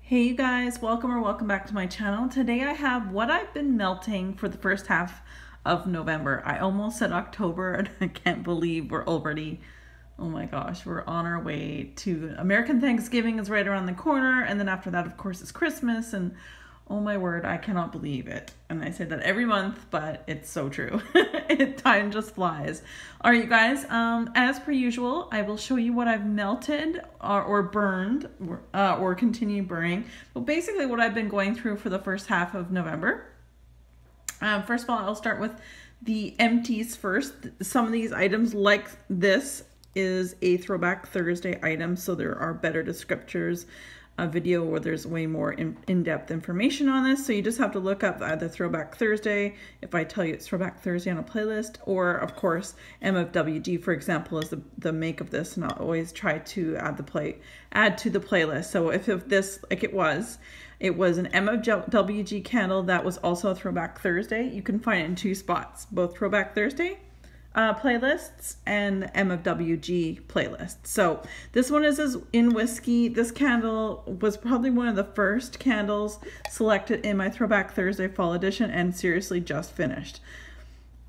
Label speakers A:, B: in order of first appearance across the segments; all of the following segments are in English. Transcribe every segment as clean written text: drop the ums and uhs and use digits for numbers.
A: Hey you guys, welcome back to my channel. Today I have what I've been melting for the first half of November. I almost said October and I can't believe we're already, oh my gosh, we're on our way to American Thanksgiving is right around the corner, and then after that of course is Christmas, and oh my word, I cannot believe it. And I say that every month, but it's so true. Time just flies. All right, you guys, as per usual, I will show you what I've melted or burned or continue burning. But basically what I've been going through for the first half of November. First of all, I'll start with the empties first. Some of these items, like this, is a Throwback Thursday item, so there are better descriptors. A video where there's way more in-depth information on this, so you just have to look up either Throwback Thursday, if I tell you it's Throwback Thursday on a playlist, or of course MFWG, for example, is the make of this, and I'll always try to add to the playlist. So if this, like it was an MFWG candle that was also a Throwback Thursday, you can find it in two spots, both Throwback Thursday playlists and MFWG playlists. So this one is in whiskey. This candle was probably one of the first candles selected in my Throwback Thursday Fall Edition, and seriously just finished.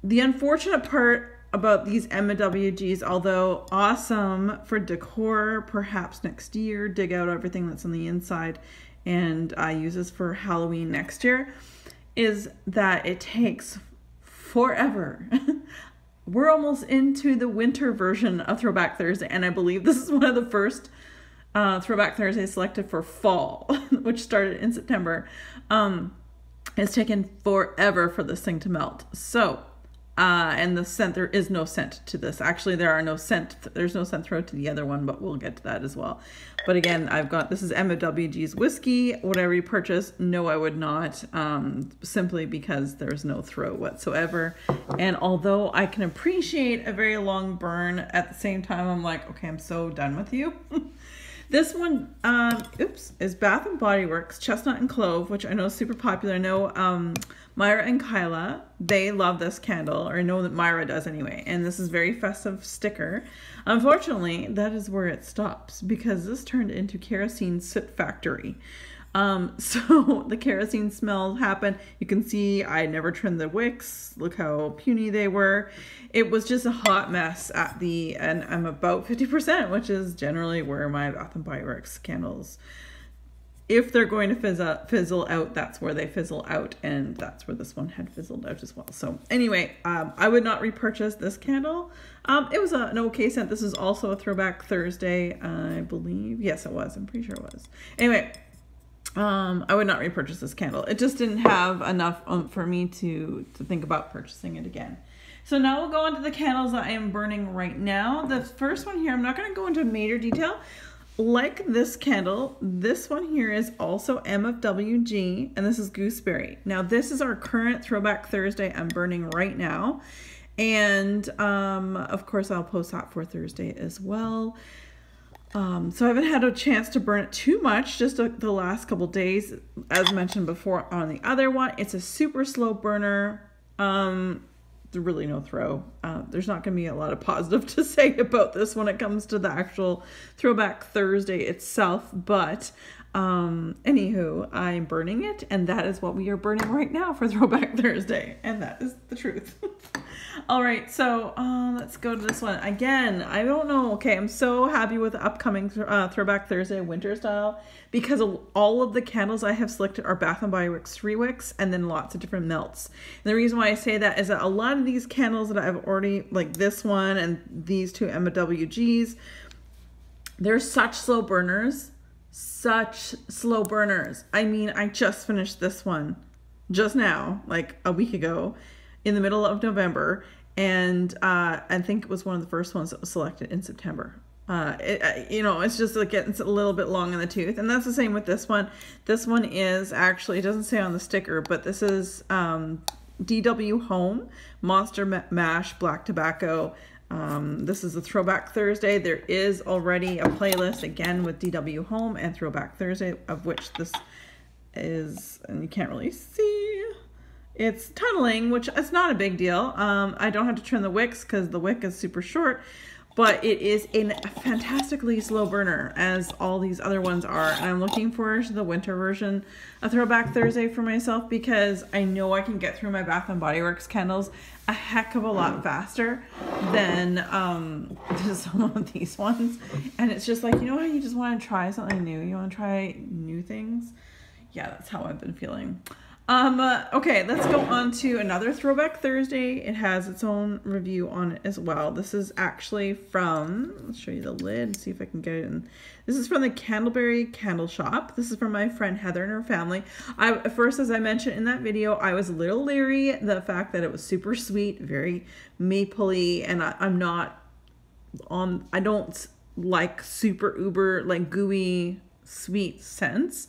A: The unfortunate part about these MFWGs, although awesome for decor, perhaps next year, dig out everything that's on the inside and I use this for Halloween next year, is that it takes forever. We're almost into the winter version of Throwback Thursday, and I believe this is one of the first Throwback Thursdays selected for fall, which started in September. It's taken forever for this thing to melt. So, and the scent, there is no scent to this. Actually, there's no scent throw to the other one, but we'll get to that as well. But again, this is MFWG's whiskey. Whatever you purchase, no, I would not, simply because there's no throw whatsoever. And although I can appreciate a very long burn, at the same time, I'm like, okay, I'm so done with you. This one, is Bath & Body Works Chestnut and Clove, which I know is super popular. I know Myra and Kyla, they love this candle, or I know that Myra does anyway. And this is very festive sticker. Unfortunately, that is where it stops, because this turned into Kerosene Soot Factory. So the kerosene smell happened. You can see I never trimmed the wicks. Look how puny they were. It was just a hot mess and I'm about 50%, which is generally where my Bath & Body Works candles, if they're going to fizzle out, that's where they fizzle out, and that's where this one had fizzled out as well. So anyway, I would not repurchase this candle. It was an okay scent. This is also a Throwback Thursday, I believe. Yes, it was. I'm pretty sure it was. Anyway, I would not repurchase this candle. It just didn't have enough for me to think about purchasing it again. So now we'll go on to the candles that I am burning right now. The first one here, I'm not going to go into major detail. Like this candle, this one here is also MFWG, and this is Gooseberry. Now this is our current Throwback Thursday I'm burning right now. And of course I'll post that for Thursday as well. So I haven't had a chance to burn it too much, just the last couple days. As mentioned before on the other one, it's a super slow burner. There's really no throw. There's not going to be a lot of positive to say about this when it comes to the actual Throwback Thursday itself, but anywho, I'm burning it, and that is what we are burning right now for Throwback Thursday, and that is the truth. All right, so let's go to this one. Again, I don't know. Okay, I'm so happy with the upcoming Throwback Thursday winter style, because all of the candles I have selected are Bath & Body Works 3 wicks, and then lots of different melts. And the reason why I say that is that a lot of these candles that I've already, like this one and these two MFWGs, they're such slow burners. Such slow burners. I mean, I just finished this one just now, like a week ago, in the middle of November, and I think it was one of the first ones that was selected in September. It's just like getting a little bit long in the tooth, and that's the same with this one. This one is actually, it doesn't say on the sticker, but this is DW Home Monster Mash Black Tobacco. This is a Throwback Thursday. There is already a playlist again with DW Home and Throwback Thursday, of which this is, and you can't really see, it's tunneling, which is not a big deal. I don't have to trim the wicks because the wick is super short, but it is a fantastically slow burner, as all these other ones are. And I'm looking for the winter version of Throwback Thursday for myself, because I know I can get through my Bath & Body Works candles a heck of a lot faster than some of these ones. And it's just like, you know how you just want to try something new? You want to try new things? Yeah, that's how I've been feeling. Okay, let's go on to another Throwback Thursday. It has its own review on it as well. This is actually from, let's show you the lid, see if I can get it in. This is from the Candleberry Candle Shop. This is from my friend Heather and her family. At first, as I mentioned in that video, I was a little leery, the fact that it was super sweet, very mapley, and I don't like super uber, like gooey, sweet scents.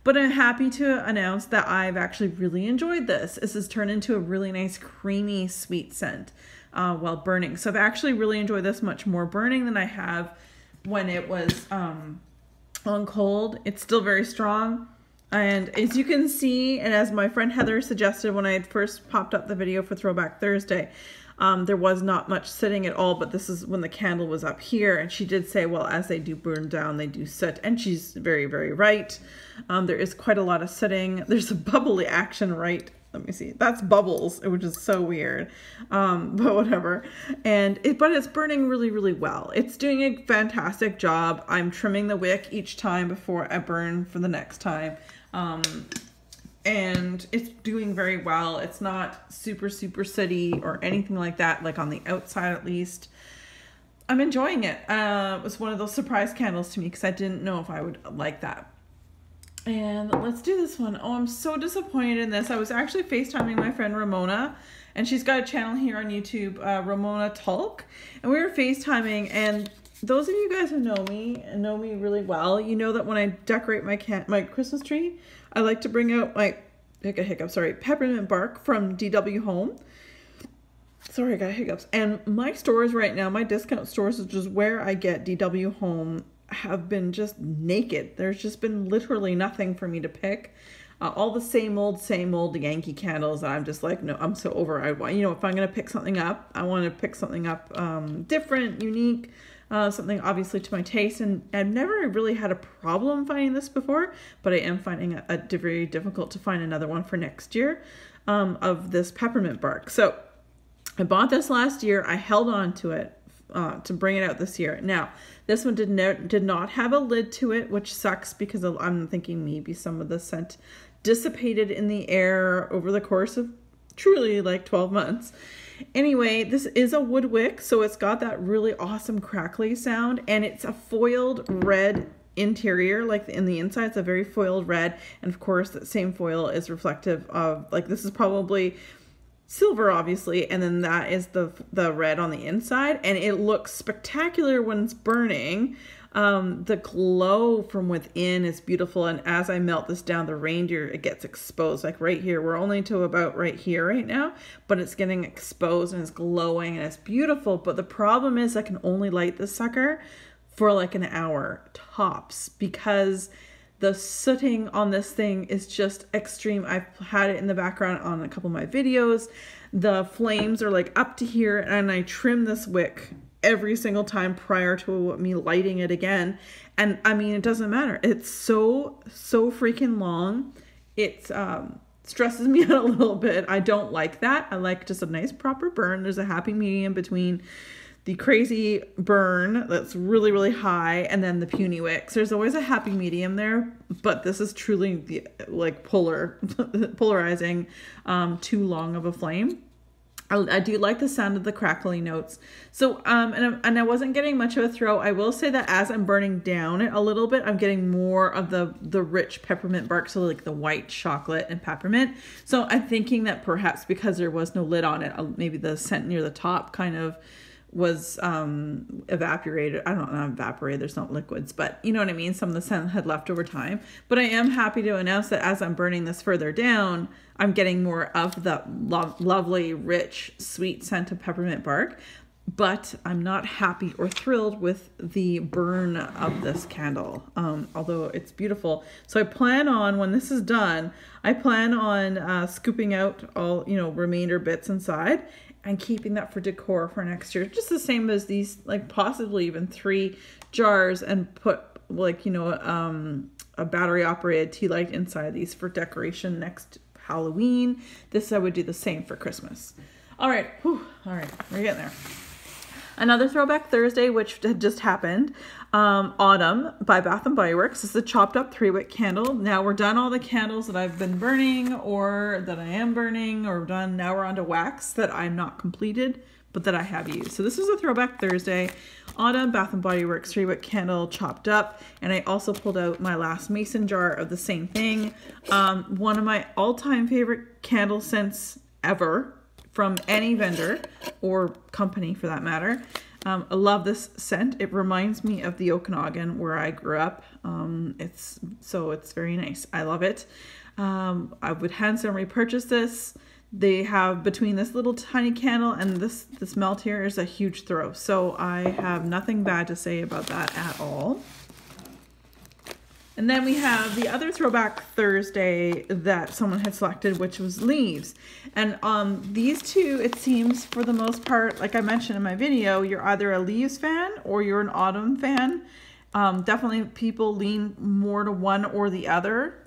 A: But I'm happy to announce that I've actually really enjoyed this. This has turned into a really nice creamy sweet scent while burning. So I've actually really enjoyed this much more burning than I have when it was on cold. It's still very strong. And as you can see, and as my friend Heather suggested when I had first popped up the video for Throwback Thursday, there was not much sitting at all, but this is when the candle was up here, and she did say, well, as they do burn down, they do sit, and she's very, very right. There is quite a lot of sitting. There's a bubbly action, right? Let me see. That's bubbles, which is so weird, but whatever. But it's burning really, really well. It's doing a fantastic job. I'm trimming the wick each time before I burn for the next time. And it's doing very well. It's not super, super sooty or anything like that, like on the outside at least. I'm enjoying it. It was one of those surprise candles to me because I didn't know if I would like that. And let's do this one. Oh, I'm so disappointed in this. I was actually FaceTiming my friend Ramona, and she's got a channel here on YouTube, Ramona TULK. And we were FaceTiming, and those of you guys who know me really well, you know that when I decorate my Christmas tree, I like to bring out my peppermint bark from DW Home. Sorry, I got hiccups. And my stores right now, my discount stores, which is where I get DW Home, have been just naked. There's just been literally nothing for me to pick. All the same old Yankee candles that I'm just like, no, I'm so over. If I'm going to pick something up, I want to pick something up different, unique, something obviously to my taste. And I've never really had a problem finding this before, but I am finding it very difficult to find another one for next year of this peppermint bark. So I bought this last year. I held on to it to bring it out this year. Now, this one did not have a lid to it, which sucks because I'm thinking maybe some of the scent dissipated in the air over the course of truly like 12 months. Anyway, this is a wood wick, so it's got that really awesome crackly sound, and it's a foiled red interior. Like in the inside, it's a very foiled red, and of course that same foil is reflective of, like, this is probably silver obviously, and then that is the red on the inside, and it looks spectacular when it's burning. The glow from within is beautiful, and as I melt this down, the reindeer, it gets exposed. Like right here, we're only to about right here right now, but it's getting exposed and it's glowing and it's beautiful. But the problem is I can only light this sucker for like an hour tops because the sooting on this thing is just extreme. I've had it in the background on a couple of my videos. The flames are like up to here, and I trim this wick every single time prior to me lighting it again. And I mean, it doesn't matter. It's so freaking long. It stresses me out a little bit. I don't like that. I like just a nice proper burn. There's a happy medium between the crazy burn that's really, really high and then the puny wicks. There's always a happy medium there, but this is truly the like polarizing, too long of a flame. I do like the sound of the crackly notes. So, and I wasn't getting much of a throw. I will say that as I'm burning down it a little bit, I'm getting more of the rich peppermint bark. So like the white chocolate and peppermint. So I'm thinking that perhaps because there was no lid on it, maybe the scent near the top kind of was evaporated. I don't know, not evaporated, there's not liquids, but you know what I mean? Some of the scent had left over time. But I am happy to announce that as I'm burning this further down, I'm getting more of the lovely, rich, sweet scent of peppermint bark. But I'm not happy or thrilled with the burn of this candle, although it's beautiful. So I plan on, when this is done, I plan on scooping out all, remainder bits inside I'm keeping that for decor for next year. Just the same as these, like possibly even 3 jars, and put like, you know, a battery operated tea light inside these for decoration next Halloween. This I would do the same for Christmas. All right. Whew. All right. We're getting there. Another Throwback Thursday, which had just happened. Autumn by Bath & Body Works. This is a chopped up 3-wick candle. Now we're done all the candles that I've been burning or that I am burning or done. Now we're on to wax that I'm not completed, but that I have used. So this is a Throwback Thursday. Autumn Bath & Body Works 3-wick candle chopped up. And I also pulled out my last mason jar of the same thing. One of my all-time favorite candle scents ever from any vendor or company for that matter. I love this scent. It reminds me of the Okanagan where I grew up. It's very nice. I love it. I would hands down repurchase this. They have, between this little tiny candle and this melt here, is a huge throw. So I have nothing bad to say about that at all. And then we have the other Throwback Thursday that someone had selected, which was leaves. And these two, it seems for the most part, like I mentioned in my video, you're either a leaves fan or you're an autumn fan. Definitely people lean more to one or the other.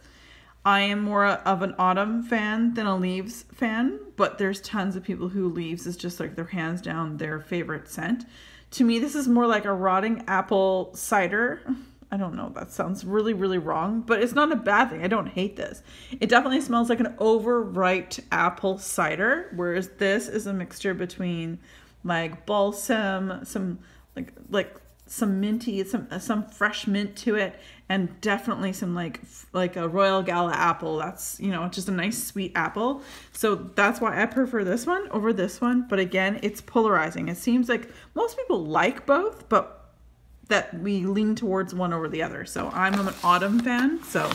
A: I am more of an autumn fan than a leaves fan, but there's tons of people who leaves is just like their hands down their favorite scent. To me, this is more like a rotting apple cider. I don't know, that sounds really, really wrong, but it's not a bad thing. I don't hate this. It definitely smells like an overripe apple cider, whereas this is a mixture between like balsam, some like some minty, some fresh mint to it, and definitely some like a Royal Gala apple. That's, you know, just a nice sweet apple. So that's why I prefer this one over this one. But again, it's polarizing. It seems like most people like both, but that we lean towards one over the other. So I'm an autumn fan, so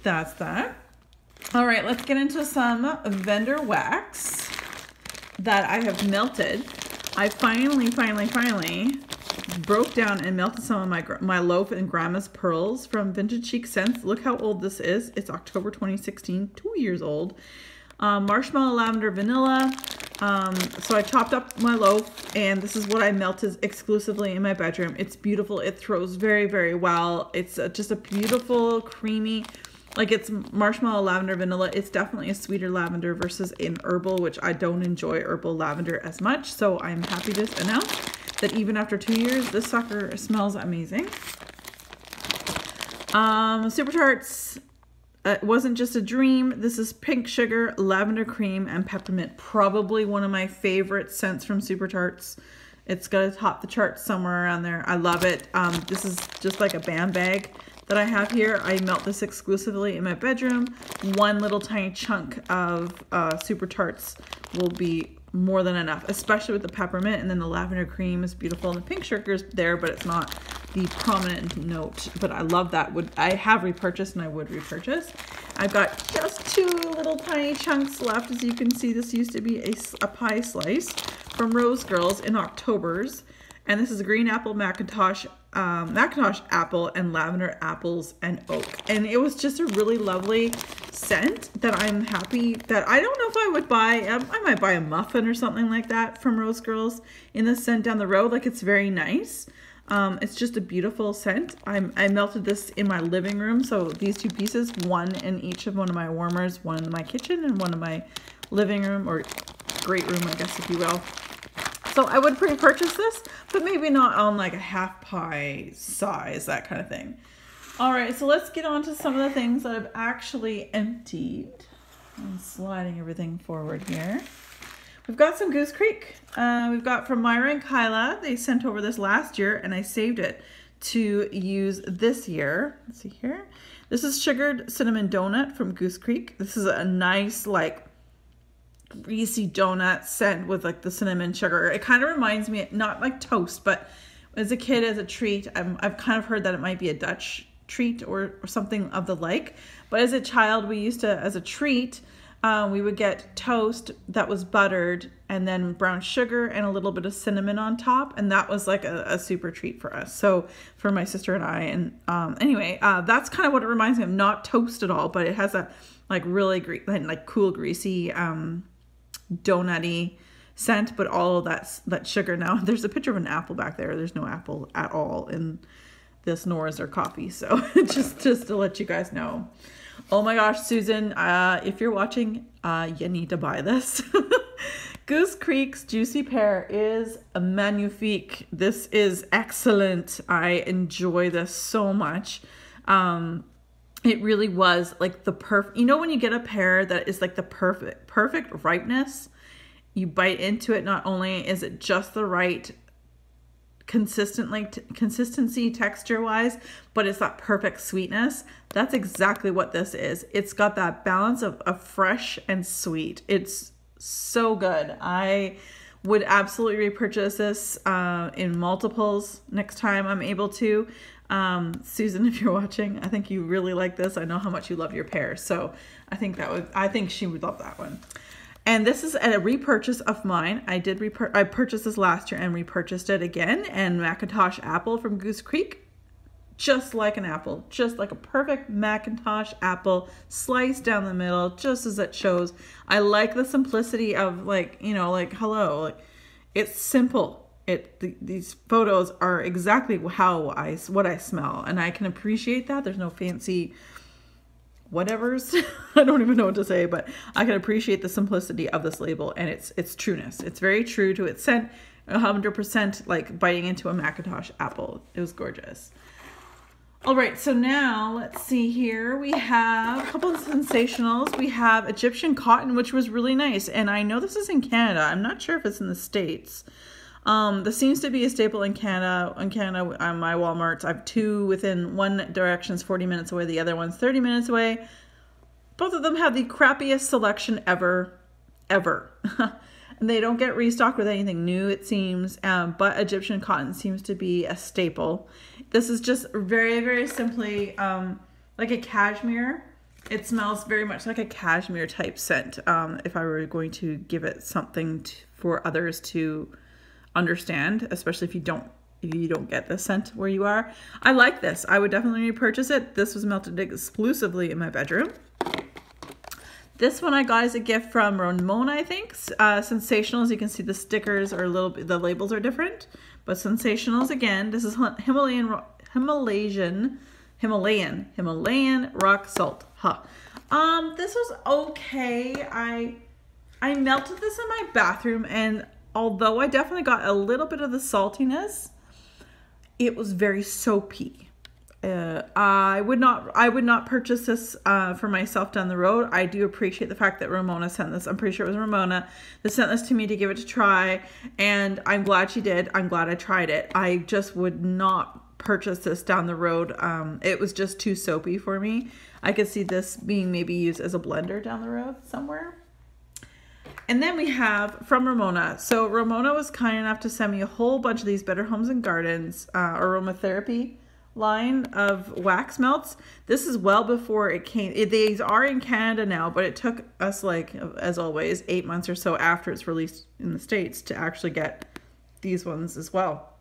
A: that's that. All right, let's get into some vendor wax that I have melted. I finally broke down and melted some of my loaf and grandma's pearls from Vintage Chic Scents. Look how old this is. It's October 2016, 2 years old. Marshmallow, lavender, vanilla. So I chopped up my loaf, and this is what I melted exclusively in my bedroom. It's beautiful. It throws very, very well. It's just a beautiful, creamy, like it's marshmallow, lavender, vanilla. It's definitely a sweeter lavender versus an herbal, which I don't enjoy herbal lavender as much. So I'm happy to announce that even after 2 years, this sucker smells amazing. Super Tarts. It wasn't just a dream. This is pink sugar, lavender cream, and peppermint. Probably one of my favorite scents from Super Tarts. It's gonna top the charts somewhere around there. I love it. This is just like a band bag that I have here. I melt this exclusively in my bedroom. One little tiny chunk of Super Tarts will be more than enough, especially with the peppermint, and then the lavender cream is beautiful. And the pink sugar is there, but it's not the prominent note. But I love that. I have repurchased, and I would repurchase. I've got just 2 little tiny chunks left. As you can see, this used to be a pie slice from Rose Girls in October's, and this is a green apple, Macintosh apple, and lavender apples and oak. And it was just a really lovely scent that I'm happy that I don't know if I would buy. I might buy a muffin or something like that from Rose Girls in the scent down the road. Like, it's very nice. It's just a beautiful scent. I melted this in my living room. So these 2 pieces, one in each of one of my warmers, one in my kitchen and one in my living room, or great room, I guess, if you will. So I would pre-purchase this, but maybe not on like a half pie size, that kind of thing. All right, so let's get on to some of the things that I've actually emptied. I'm sliding everything forward here. We've got some Goose Creek. We've got from Myra and Kyla. They sent over this last year, and I saved it to use this year. Let's see here. This is Sugared Cinnamon Donut from Goose Creek. This is a nice, like, greasy donut scent with like the cinnamon sugar. It kind of reminds me, not like toast, but as a kid, as a treat, I've kind of heard that it might be a Dutch treat or something of the like. But as a child, we used to, as a treat, we would get toast that was buttered and then brown sugar and a little bit of cinnamon on top. And that was like a super treat for us. So for my sister and I, and anyway, that's kind of what it reminds me of. Not toast at all, but it has a like really like cool, greasy, donutty scent, but all of that sugar. Now there's a picture of an apple back there. There's no apple at all in this, nor is there coffee. So just to let you guys know. Oh my gosh, Susan, if you're watching, you need to buy this. Goose Creek's Juicy Pear is magnifique. This is excellent. I enjoy this so much. It really was like the perfect, you know, when you get a pear that is like the perfect ripeness, you bite into it, not only is it just the right consistency texture wise, but it's that perfect sweetness. That's exactly what this is. It's got that balance of fresh and sweet. It's so good. I would absolutely repurchase this in multiples next time I'm able to. Susan, if you're watching, I think you really like this. I know how much you love your pear, so I think she would love that one. And this is a repurchase of mine. I purchased this last year and repurchased it again. And Macintosh apple from Goose Creek, just like an apple, just like a perfect Macintosh apple, sliced down the middle, just as it shows. I like the simplicity of, like, you know, like, hello, like, it's simple. These photos are exactly what I smell, and I can appreciate that. There's no fancy whatevers. I don't even know what to say, but I can appreciate the simplicity of this label and its trueness. It's very true to its scent, 100% like biting into a Macintosh apple. It was gorgeous. All right, so now let's see here. We have a couple of sensationals. We have Egyptian cotton, which was really nice, and I know this is in Canada. I'm not sure if it's in the States. This seems to be a staple in Canada. In Canada, on my Walmarts, I have two within one direction is 40 minutes away. The other one's 30 minutes away. Both of them have the crappiest selection ever. And they don't get restocked with anything new, it seems. But Egyptian cotton seems to be a staple. This is just very, very simply like a cashmere. It smells very much like a cashmere type scent. If I were going to give it something for others to understand, especially if you don't get the scent where you are. I like this. I would definitely repurchase it. This was melted exclusively in my bedroom. This one I got as a gift from Ramona, I think. Sensationals, you can see the stickers are the labels are different, but Sensationals again. This is Himalayan rock salt. This was okay. I melted this in my bathroom, and although I definitely got a little bit of the saltiness, it was very soapy. I would not purchase this for myself down the road. I do appreciate the fact that Ramona sent this. I'm pretty sure it was Ramona that sent this to me to give it a try, and I'm glad she did. I'm glad I tried it. I just would not purchase this down the road. It was just too soapy for me. I could see this being maybe used as a blender down the road somewhere. And then we have from Ramona. So Ramona was kind enough to send me a whole bunch of these Better Homes and Gardens aromatherapy line of wax melts. This is well before it came. These are in Canada now, but it took us, like, as always, 8 months or so after it's released in the States to actually get these ones as well.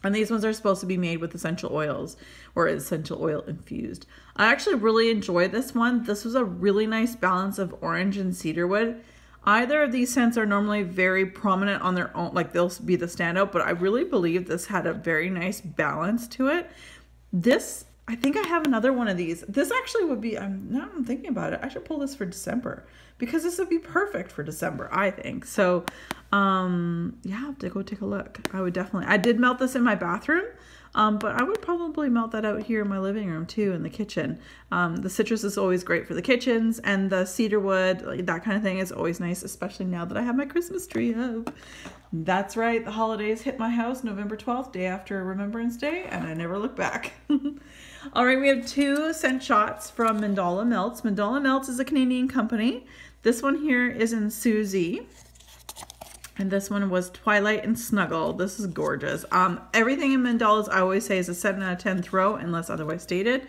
A: And these ones are supposed to be made with essential oils or essential oil infused. I actually really enjoyed this one. This was a really nice balance of orange and cedarwood. Either of these scents are normally very prominent on their own, like they'll be the standout, but I really believe this had a very nice balance to it. This, I think I have another one of these. This actually would be, now I'm thinking about it, I should pull this for December because this would be perfect for December, I think. So, yeah, I'll have to go take a look. I did melt this in my bathroom, but I would probably melt that out here in my living room too, in the kitchen. The citrus is always great for the kitchens, and the cedarwood, like that kind of thing, is always nice, especially now that I have my Christmas tree up. That's right, the holidays hit my house November 12th, day after Remembrance Day, and I never look back. All right, we have 2 scent shots from Mandala Melts. Mandala Melts is a Canadian company. This one here is in Susie. And this one was Twilight and Snuggle. This is gorgeous. Everything in Mandala's, I always say, is a 7 out of 10 throw, unless otherwise stated.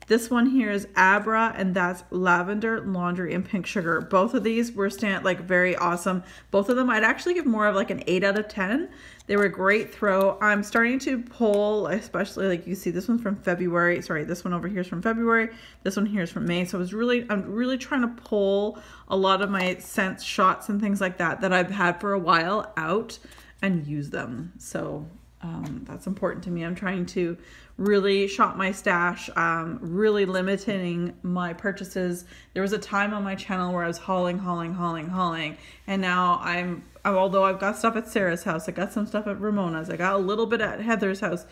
A: This one here is Abra, and that's lavender, laundry, and pink sugar. Both of these were like very awesome. Both of them, I'd actually give more of like an 8 out of 10. They were a great throw. I'm starting to pull, especially like you see this one's from February. Sorry, this one over here is from February. This one here is from May. So I'm really trying to pull a lot of my scent shots and things like that I've had for a while out and use them. So that's important to me. I'm trying to really shop my stash, really limiting my purchases. There was a time on my channel where I was hauling, and now although I've got stuff at Sarah's house, I got some stuff at Ramona's, I got a little bit at Heather's house,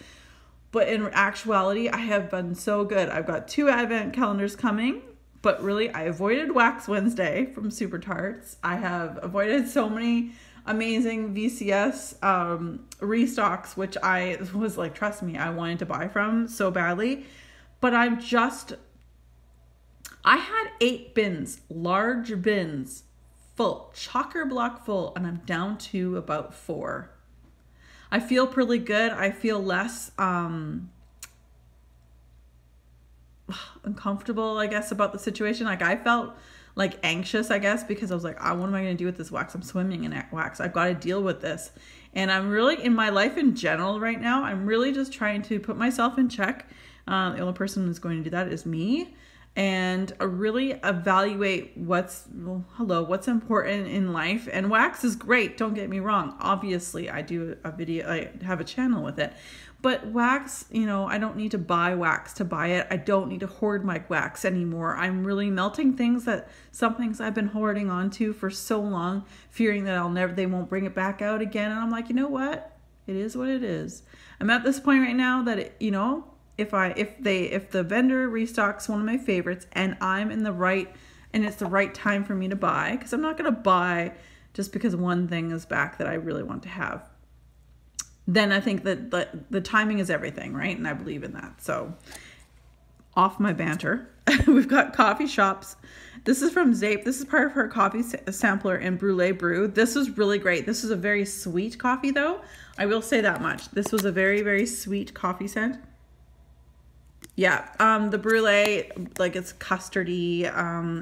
A: but in actuality, I have been so good. I've got 2 advent calendars coming, but really, I avoided Wax Wednesday from Super Tarts. I have avoided so many amazing VCS restocks, which I was like, trust me, I wanted to buy from so badly. But I had 8 bins, large bins, full, chocker block full, and I'm down to about 4. I feel pretty good. I feel less uncomfortable, I guess, about the situation. Like, I felt like anxious, I guess, because I was like, what am I going to do with this wax? I'm swimming in wax. I've got to deal with this. And I'm really, in my life in general right now, I'm really just trying to put myself in check. The only person who's going to do that is me. And really evaluate what's important in life. And wax is great, don't get me wrong. Obviously, I do a video, I have a channel with it. But wax, I don't need to buy wax to buy it. I don't need to hoard my wax anymore. I'm really melting some things I've been hoarding onto for so long, fearing that they won't bring it back out again. And I'm like, you know what? It is what it is. I'm at this point right now that, if the vendor restocks one of my favorites and I'm in the right, and it's the right time for me to buy, because I'm not going to buy just because one thing is back that I really want to have, then I think that the timing is everything, right? And I believe in that. So off my banter, we've got coffee shops. This is from Zeep. This is part of her coffee sampler and Brulee Brew. This was really great. This is a very sweet coffee though. I will say that much. This was a very, very sweet coffee scent. Yeah, the brulee, like it's custardy,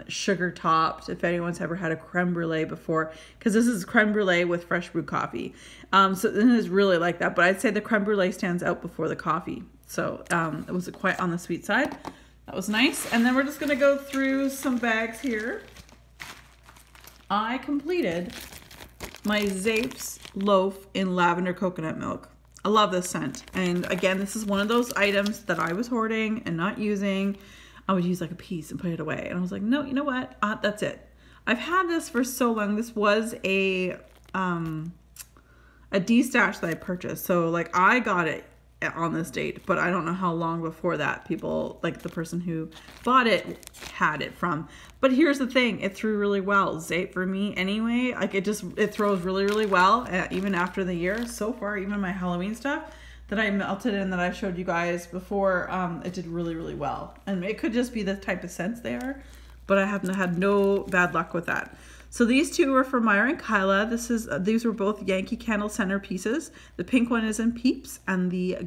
A: sugar topped, if anyone's ever had a creme brulee before, because this is creme brulee with fresh brewed coffee. So it is really like that, but I'd say the creme brulee stands out before the coffee. So it was quite on the sweet side. That was nice. And then we're just going to go through some bags here. I completed my Zeep's loaf in lavender coconut milk. I love this scent. And again, this is one of those items that I was hoarding and not using. I would use like a piece and put it away. And I was like, no, you know what? That's it. I've had this for so long. This was a de-stash that I purchased. So like I got it on this date, but I don't know how long before that people, like the person who bought it, had it from. But here's the thing, it threw really well. Zeep for me anyway, like it throws really, really well, even after the year. So far, even my Halloween stuff that I melted and that I showed you guys before, it did really, really well. And it could just be the type of scents they are, but I haven't had no bad luck with that. So these two were for Myra and Kyla. These were both Yankee Candle centerpieces. The pink one is in Peeps, and the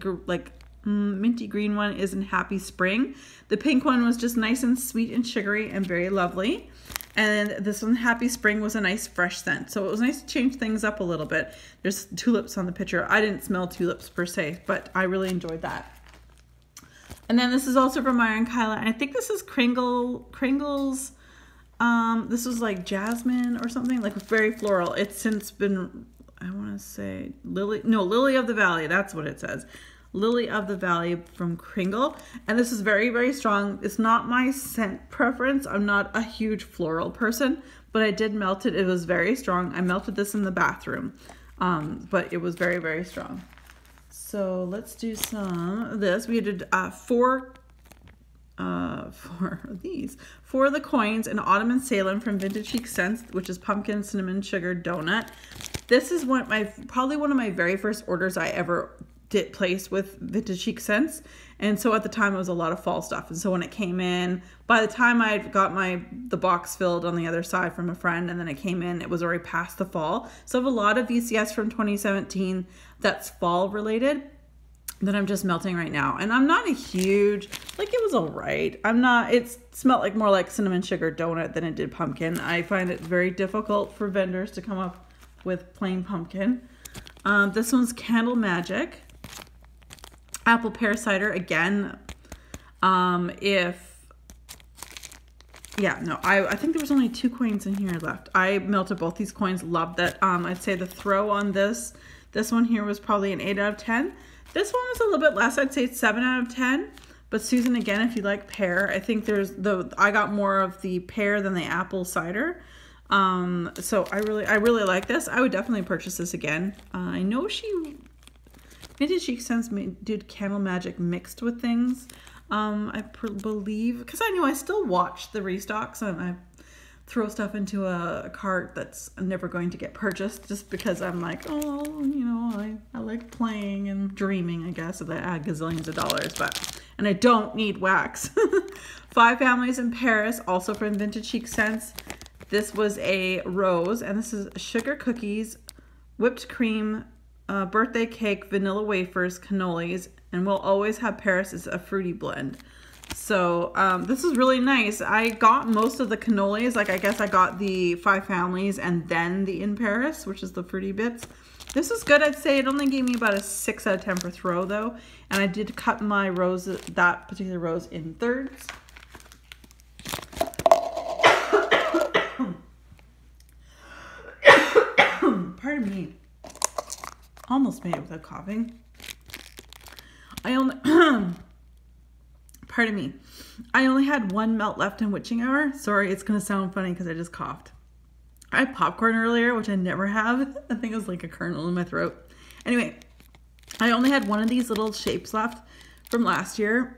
A: minty green one is in Happy Spring. The pink one was just nice and sweet and sugary and very lovely. And this one, Happy Spring, was a nice fresh scent. So it was nice to change things up a little bit. There's tulips on the picture. I didn't smell tulips per se, but I really enjoyed that. And then this is also from Myra and Kyla. And I think this is Kringle's. This was like jasmine or something, like very floral. It's since been, I want to say Lily of the Valley. That's what it says. Lily of the Valley from Kringle. And this is very, very strong. It's not my scent preference. I'm not a huge floral person, but I did melt it. It was very strong. I melted this in the bathroom, but it was very, very strong. So let's do some of this. We did four of the coins in Autumn and Salem from Vintage Chic Scents, which is pumpkin cinnamon sugar donut. This is probably one of my very first orders I ever did place with Vintage Chic Scents, and so at the time it was a lot of fall stuff. And so when it came in, by the time I got the box filled on the other side from a friend, and then it came in, it was already past the fall. So I have a lot of VCS from 2017 that's fall related. that I'm just melting right now. And I'm not a huge, like, it was all right. It smelled like more like cinnamon sugar donut than it did pumpkin. I find it very difficult for vendors to come up with plain pumpkin. This one's Candle Magic. Apple pear cider again. I think there was only 2 coins in here left. I melted both these coins, loved it. I'd say the throw on this one here was probably an 8 out of 10. This one was a little bit less. I'd say it's 7 out of 10. But Susan, again, if you like pear, I think I got more of the pear than the apple cider. So I really like this. I would definitely purchase this again. I know Minty Chic Scents did Candle Magic mixed with things. I believe, because I know I still watch the restocks and I throw stuff into a cart that's never going to get purchased just because I'm like, oh, you know, I like playing and dreaming, I guess, of the gazillions of dollars, and I don't need wax. 5 Families in Paris, also from Vintage Chic Scents. This was a rose, and this is sugar cookies, whipped cream, birthday cake, vanilla wafers, cannolis, and we'll always have Paris as a fruity blend. So this is really nice. I got most of the cannolis. Like, I guess I got the 5 Families and then the In Paris, which is the fruity bits. This is good. I'd say it only gave me about a 6 out of 10 for throw though. And I did cut my rose, that particular rose, in thirds. Pardon me. Almost made it without coughing. Pardon me. I only had 1 melt left in witching hour. Sorry, it's going to sound funny because I just coughed. I had popcorn earlier, which I never have. I think it was like a kernel in my throat. Anyway, I only had 1 of these little shapes left from last year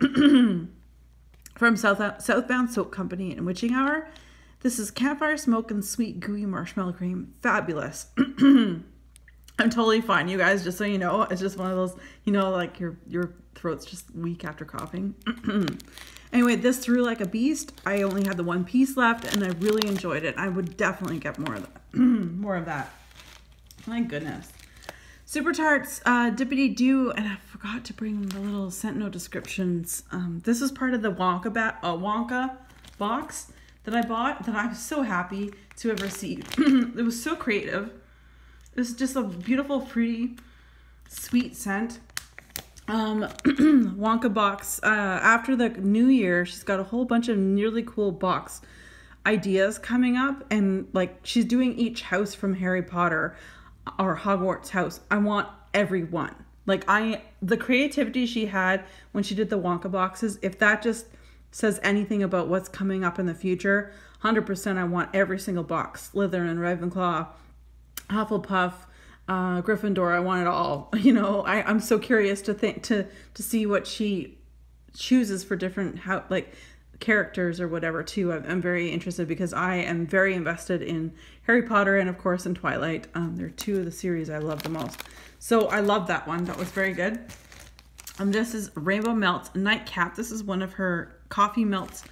A: from Southbound Soap Company in witching hour. This is campfire smoke and sweet gooey marshmallow cream. Fabulous. I'm totally fine, you guys, just so you know. It's just one of those, you know, like your throat's just weak after coughing. Anyway, this threw like a beast. I only had the 1 piece left, and I really enjoyed it. I would definitely get more of that. More of that. My goodness. Super Tarts, Dippity Doo, and I forgot to bring the little scent note descriptions. This is part of the Wonka box that I bought that I'm so happy to have received. It was so creative. It's just a beautiful, fruity, sweet scent. Wonka box. After the new year, she's got a whole bunch of really cool box ideas coming up. And like, she's doing each house from Harry Potter or Hogwarts house. I want everyone. Like, the creativity she had when she did the Wonka boxes, if that just says anything about what's coming up in the future, 100% I want every single box. Slytherin, Ravenclaw, Hufflepuff, Gryffindor, I want it all. You know, I'm so curious to see what she chooses for different characters or whatever too. I'm very interested because I am very invested in Harry Potter and of course in Twilight. They're 2 of the series I love the most. So I love that one. That was very good. This is Rainbow Melts Nightcap. This is one of her coffee melts.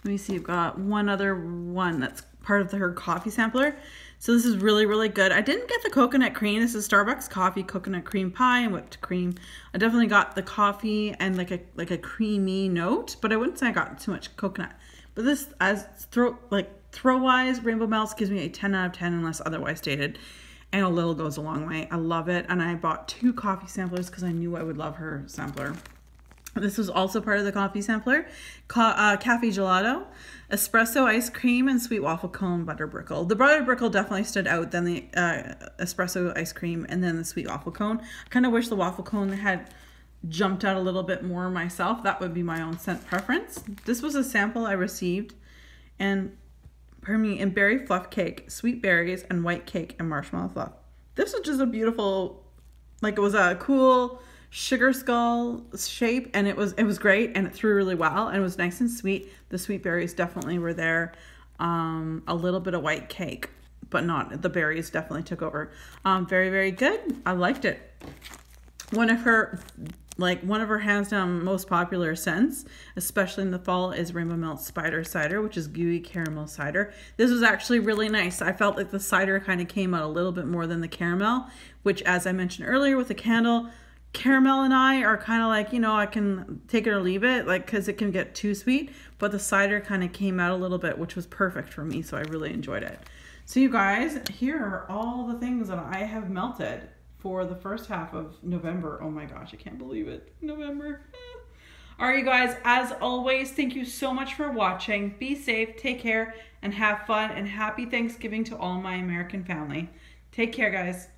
A: Let me see. I've got one other one that's part of her coffee sampler. So this is really, really good. I didn't get the coconut cream. This is Starbucks coffee, coconut cream pie, and whipped cream. I definitely got the coffee and like a creamy note, but I wouldn't say I got too much coconut. But this, as throw-wise, Rainbow Melts gives me a 10 out of 10 unless otherwise stated. And a little goes a long way. I love it. And I bought 2 coffee samplers because I knew I would love her sampler. This was also part of the coffee sampler. Cafe Gelato, espresso ice cream, and sweet waffle cone butter brickle. The butter brickle definitely stood out than the espresso ice cream and then the sweet waffle cone. I kind of wish the waffle cone had jumped out a little bit more myself. That would be my own scent preference. This was a sample I received, and in berry fluff cake, sweet berries, and white cake and marshmallow fluff. This was just a beautiful, like, it was a cool sugar skull shape, and it was great, and it threw really well, and it was nice and sweet. The sweet berries definitely were there. A little bit of white cake, but not, the berries definitely took over. Very, very good. I liked it. One of her hands down most popular scents, especially in the fall, is Rainbow Melts Spider Cider, which is gooey caramel cider. This was actually really nice. I felt like the cider kind of came out a little bit more than the caramel, which, as I mentioned earlier with the candle, Caramel and I are kind of like, you know, I can take it or leave it, like, because it can get too sweet. But the cider kind of came out a little bit, which was perfect for me. So I really enjoyed it. So you guys, here are all the things that I have melted for the first half of November. Oh my gosh, I can't believe it. November. All right, you guys, as always, thank you so much for watching. Be safe, take care, and have fun. And happy Thanksgiving to all my American family. Take care, guys.